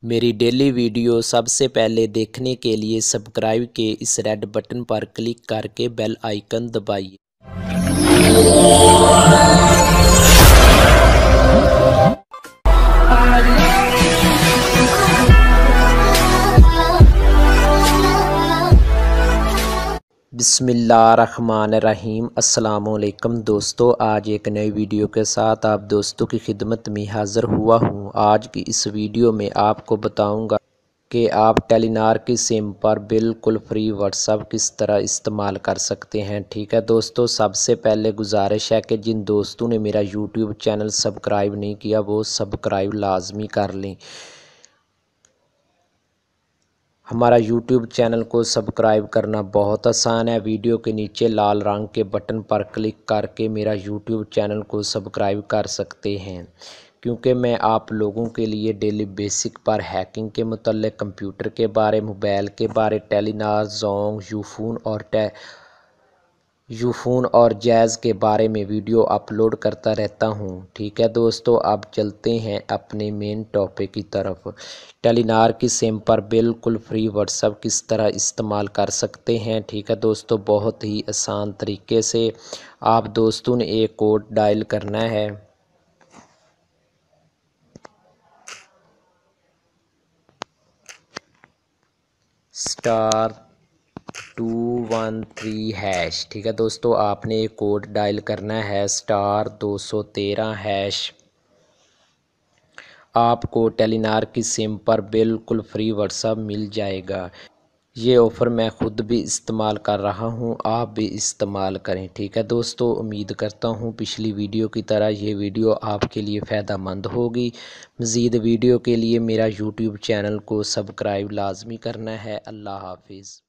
मेरी daily video सबसे पहले देखने के लिए सब्सक्राइब के इस रेड बटन पर क्लिक करके बेल आइकन दबाइए। बिस्मिल्लाहिर्रहमानिर्रहीम। अस्सलामुअलैकुम दोस्तों, आज एक नई वीडियो के साथ आप दोस्तों की खिदमत में हाज़िर हुआ हूँ। आज की इस वीडियो में आपको बताऊँगा कि आप टेलीनॉर की सिम पर बिल्कुल फ्री व्हाट्सएप किस तरह इस्तेमाल कर सकते हैं। ठीक है दोस्तों, सबसे पहले गुजारिश है कि जिन दोस्तों ने मेरा यूट्यूब चैनल सब्सक्राइब नहीं किया वो सब्सक्राइब लाजमी कर लें। हमारा यूट्यूब चैनल को सब्सक्राइब करना बहुत आसान है। वीडियो के नीचे लाल रंग के बटन पर क्लिक करके मेरा यूट्यूब चैनल को सब्सक्राइब कर सकते हैं, क्योंकि मैं आप लोगों के लिए डेली बेसिक पर हैकिंग के मुतल्लिक़, कंप्यूटर के बारे, मोबाइल के बारे, टेलीनॉर, जोंग, यूफोन और जैज़ के बारे में वीडियो अपलोड करता रहता हूं। ठीक है दोस्तों, अब चलते हैं अपने मेन टॉपिक की तरफ। टेलीनॉर की सिम पर बिल्कुल फ्री व्हाट्सएप किस तरह इस्तेमाल कर सकते हैं। ठीक है दोस्तों, बहुत ही आसान तरीके से आप दोस्तों ने एक कोड डायल करना है। *213#। ठीक है दोस्तों, आपने एक कोड डायल करना है *213#। आपको टेलीनॉर की सिम पर बिल्कुल फ्री व्हाट्सएप मिल जाएगा। ये ऑफ़र मैं ख़ुद भी इस्तेमाल कर रहा हूँ, आप भी इस्तेमाल करें। ठीक है दोस्तों, उम्मीद करता हूँ पिछली वीडियो की तरह ये वीडियो आपके लिए फ़ायदेमंद होगी। मज़ीद वीडियो के लिए मेरा यूट्यूब चैनल को सब्सक्राइब लाजमी करना है। अल्लाह हाफिज़।